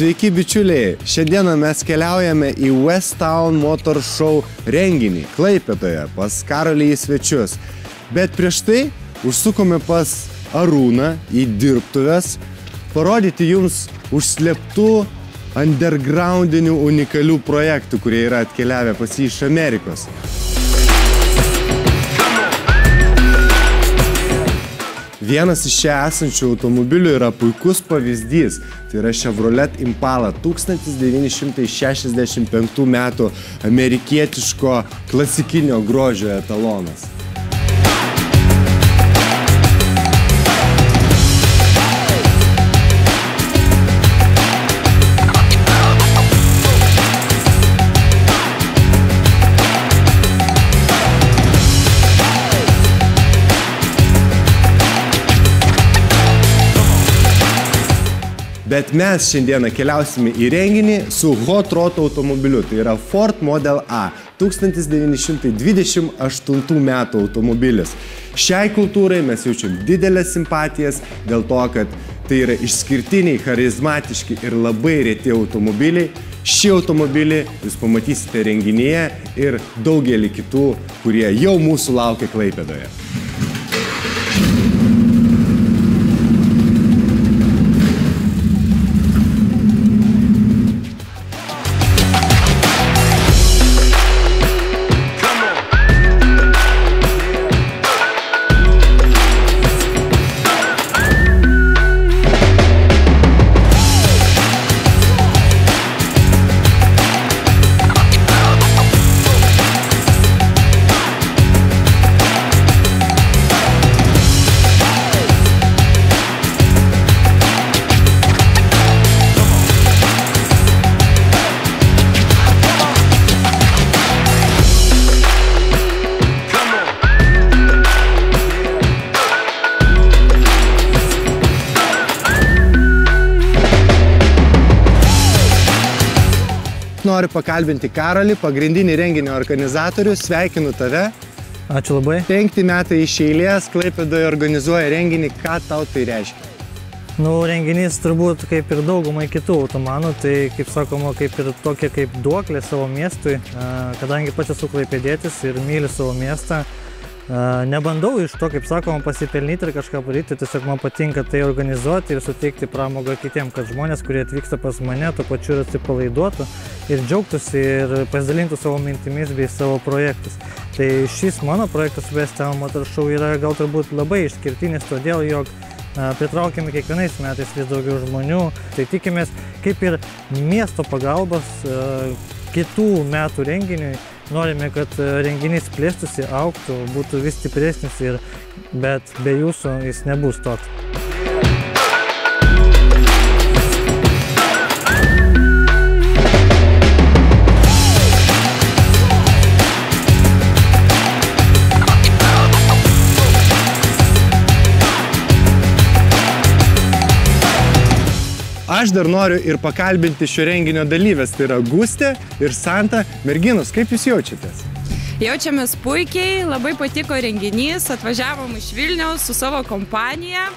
Sveiki bičiuliai, šiandieną mes keliaujame į Westtown Motor Show renginį Klaipėdoje pas Karolį į svečius. Bet prieš tai užsukome pas Arūną į dirbtuves, parodyti jums užslėptų undergroundinių unikalių projektų, kurie yra atkeliavę pas jį iš Amerikos. Vienas iš čia esančių automobilių yra puikus pavyzdys. Tai yra Chevrolet Impala 1965 metų amerikietiško klasikinio grožio etalonas. Bet mes šiandieną keliausime į renginį su Hot Rod automobiliu, tai yra Ford Model A, 1928 metų automobilis. Šiai kultūrai mes jaučiam didelės simpatijas dėl to, kad tai yra išskirtiniai, charizmatiški ir labai reti automobiliai. Šį automobilį jūs pamatysite renginyje ir daugelį kitų, kurie jau mūsų laukia Klaipėdoje. Noriu pakalbinti Karolį, pagrindinį renginio organizatorių. Sveikinu tave. Ačiū labai. 5 metai iš eilės Klaipėdoje organizuoja renginį. Ką tau tai reiškia? Renginys turbūt kaip ir daugumai kitų automanų, tai kaip sakoma, kaip ir tokia kaip duoklė savo miestui. Kadangi pats esu klaipėdietis ir myliu savo miestą, nebandau iš to, kaip sakoma, pasipelnyti ir kažką padaryti, tiesiog man patinka tai organizuoti ir suteikti pramogą kitiem, kad žmonės, kurie atvyksta pas mane, tuo pačiu ir atsipalaiduotų ir džiaugtųsi ir pasidalintų savo mintimis bei savo projektus. Tai šis mano projektas Westtown Motor Show yra gal turbūt labai išskirtinis, todėl jog pritraukiame kiekvienais metais vis daugiau žmonių. Tai tikimės kaip ir miesto pagalbos kitų metų renginiui. Norime, kad renginys plėstųsi, augtų, būtų vis stipresnis, bet be jūsų jis nebus toks. Aš dar noriu ir pakalbinti šio renginio dalyvės, tai yra Gustė ir Santa. Merginos, kaip jūs jaučiatės? Jaučiamės puikiai, labai patiko renginys, atvažiavom iš Vilniaus su savo kompanija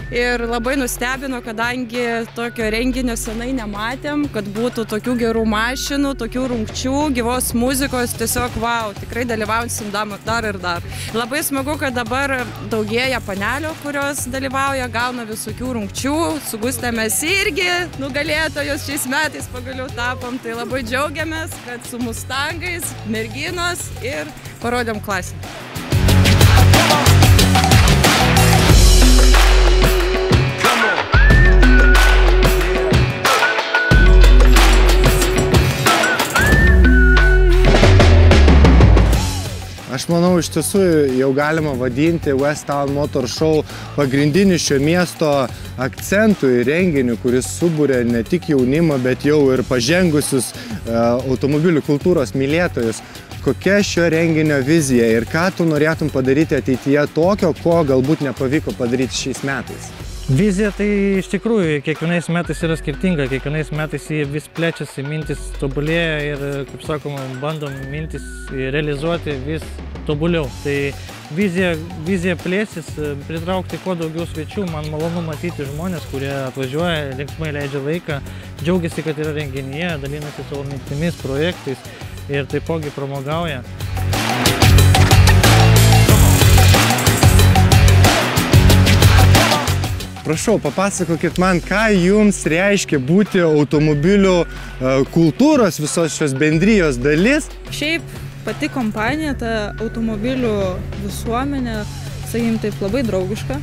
ir labai nustebino, kadangi tokio renginio senai nematėm, kad būtų tokių gerų mašinų, tokių rungčių, gyvos muzikos, tiesiog wow, tikrai dalyvausim dar ir dar. Labai smagu, kad dabar daugėja panelių, kurios dalyvauja, gauna visokių rungčių, su Gustė mes irgi nugalėtojos šiais metais pagaliau tapom, tai labai džiaugiamės, kad su Mustangais, merginos ir parodėm klasę. Aš manau, iš tiesų jau galima vadinti Westtown Motor Show pagrindiniu šio miesto akcentų ir renginiu, kuris subūrė ne tik jaunimą, bet jau ir pažengusius automobilių kultūros mylėtojus. Kokia šio renginio vizija ir ką tu norėtum padaryti ateityje tokio, ko galbūt nepavyko padaryti šiais metais? Vizija tai iš tikrųjų kiekvienais metais yra skirtinga, kiekvienais metais jie vis plečiasi, mintis tobulėja ir, kaip sakoma, bandom mintis realizuoti vis tobuliau. Tai vizija plėsis, pritraukti kuo daugiau svečių. Man malonu matyti žmonės, kurie atvažiuoja, linksmai leidžia laiką, džiaugiasi, kad yra renginyje, dalinasi savo mintimis, projektais ir taipogi pramogauja. Prašau, papasakokit man, ką jums reiškia būti automobilių kultūros visos šios bendrijos dalis. Šiaip pati kompanija, ta automobilių visuomenė, sakykim, taip labai draugiška.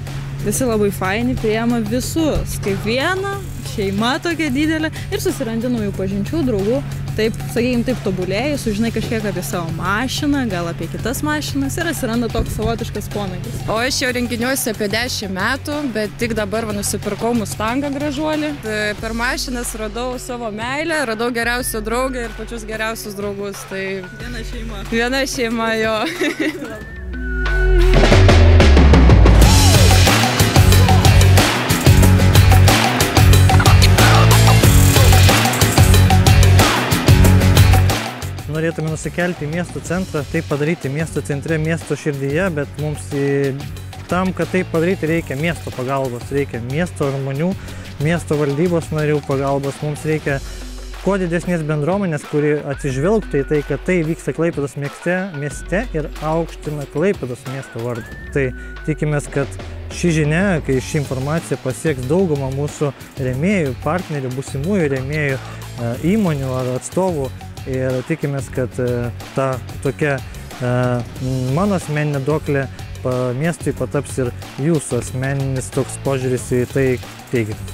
Visi labai faini, priema visus kaip vieną, šeima tokia didelė ir susirandi naujų pažinčių, draugų. Taip, sakykim, taip tobulėjai, sužinai kažkiek apie savo mašiną, gal apie kitas mašinas ir atsiranda toks savotiškas pomėgis. O aš jau renginiuosi apie 10 metų, bet tik dabar nusipirkau Mustangą gražuolį. Per mašinas radau savo meilę, radau geriausią draugę ir pačius geriausius draugus. Tai Viena šeima. Viena šeima, jo. Norėtume nusikelti į miesto centrą, tai padaryti miesto centre, miesto širdyje, bet mums tam, kad tai padaryti, reikia miesto pagalbos, reikia miesto žmonių, miesto valdybos narių pagalbos, mums reikia kuo didesnės bendruomenės, kuri atsižvelgtų į tai, kad tai vyksta Klaipėdos mieste ir aukština Klaipėdos miesto vardą. Tai tikimės, kad ši žinia, kai ši informacija pasieks daugumą mūsų rėmėjų, partnerių, būsimųjų rėmėjų, įmonių ar atstovų, ir tikimės, kad ta tokia mano asmeninė duoklė miestui pataps ir jūsų asmeninis toks požiūris į tai teigiamas.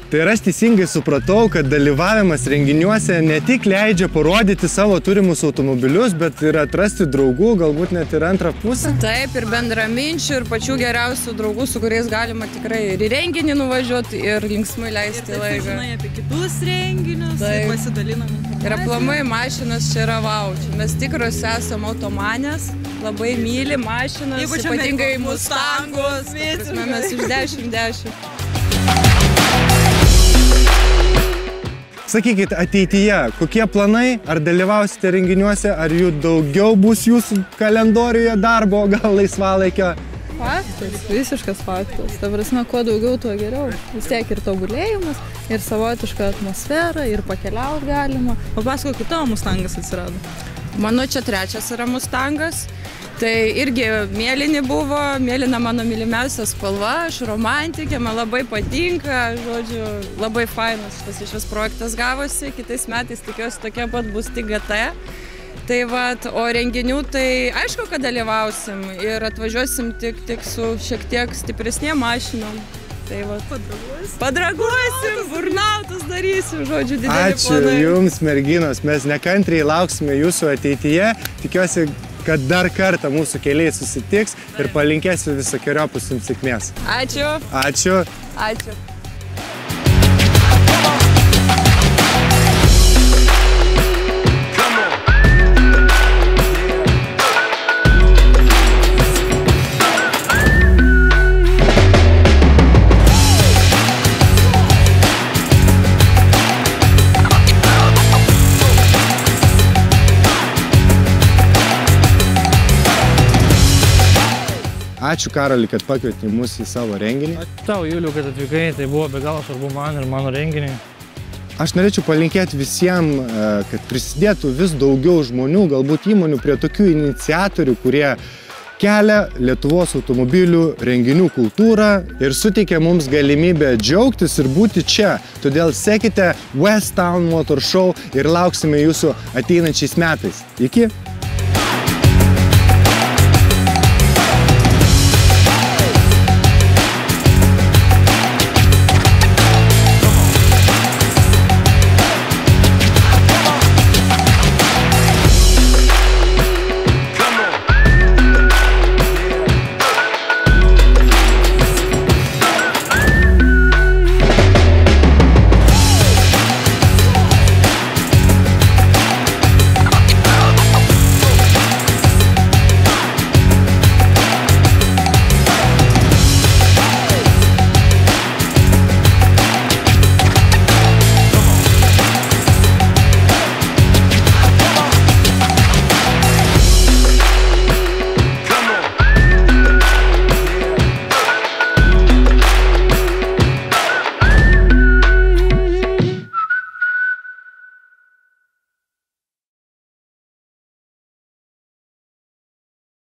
Tai aš teisingai supratau, kad dalyvavimas renginiuose ne tik leidžia parodyti savo turimus automobilius, bet ir atrasti draugų, galbūt net ir antrą pusę. Taip, ir bendraminčių, ir pačių geriausių draugų, su kuriais galima tikrai ir į renginį nuvažiuoti, ir linksmai leisti laiką. Ir žinai apie kitus renginius, ir pasidalinam informaciją. Ir aplamai mašinas čia yra vau. Mes tikros esam automanės, labai myli mašinas, ypatingai Mustangus. Mes iš 10. Sakykit, ateityje, kokie planai, ar dalyvausite renginiuose, ar jų daugiau bus jūsų kalendoriuje darbo, gal laisvalaikio? Faktas, visiškas faktas. Ta prasme, kuo daugiau, tuo geriau. Vis tiek ir tobulėjimas, ir savotiška atmosfera, ir pakeliauti galima. Papasakokit, tavo Mustangas atsirado. Mano čia 3 yra Mustangas. Tai irgi mėlyni buvo, mėlyna mano mylimiausia spalva, aš romantikė, man labai patinka, žodžiu, labai fainas šis projektas gavosi, kitais metais tikiuosi tokia pat bus tik GT. Tai vat, o renginių tai aišku, kad dalyvausim ir atvažiuosim tik su šiek tiek stipresnėm mašinom. Tai vat, padraguosim, burnautus darysim, žodžiu, dideli planai. Ačiū jums, merginos, mes nekantriai lauksime jūsų ateityje, tikiuosi, kad dar kartą mūsų keliai susitiks ir palinkėsiu visokeriopos jums sėkmės. Ačiū. Ačiū. Ačiū. Ačiū, Karoli, kad pakvietei mus į savo renginį. Tau, Juliau, kad atvykai, tai buvo be galo svarbu man ir mano renginiui. Aš norėčiau palinkėti visiems, kad prisidėtų vis daugiau žmonių, galbūt įmonių prie tokių iniciatorių, kurie kelia Lietuvos automobilių renginių kultūrą ir suteikia mums galimybę džiaugtis ir būti čia. Todėl sekite West Town Motor Show ir lauksime jūsų ateinančiais metais. Iki!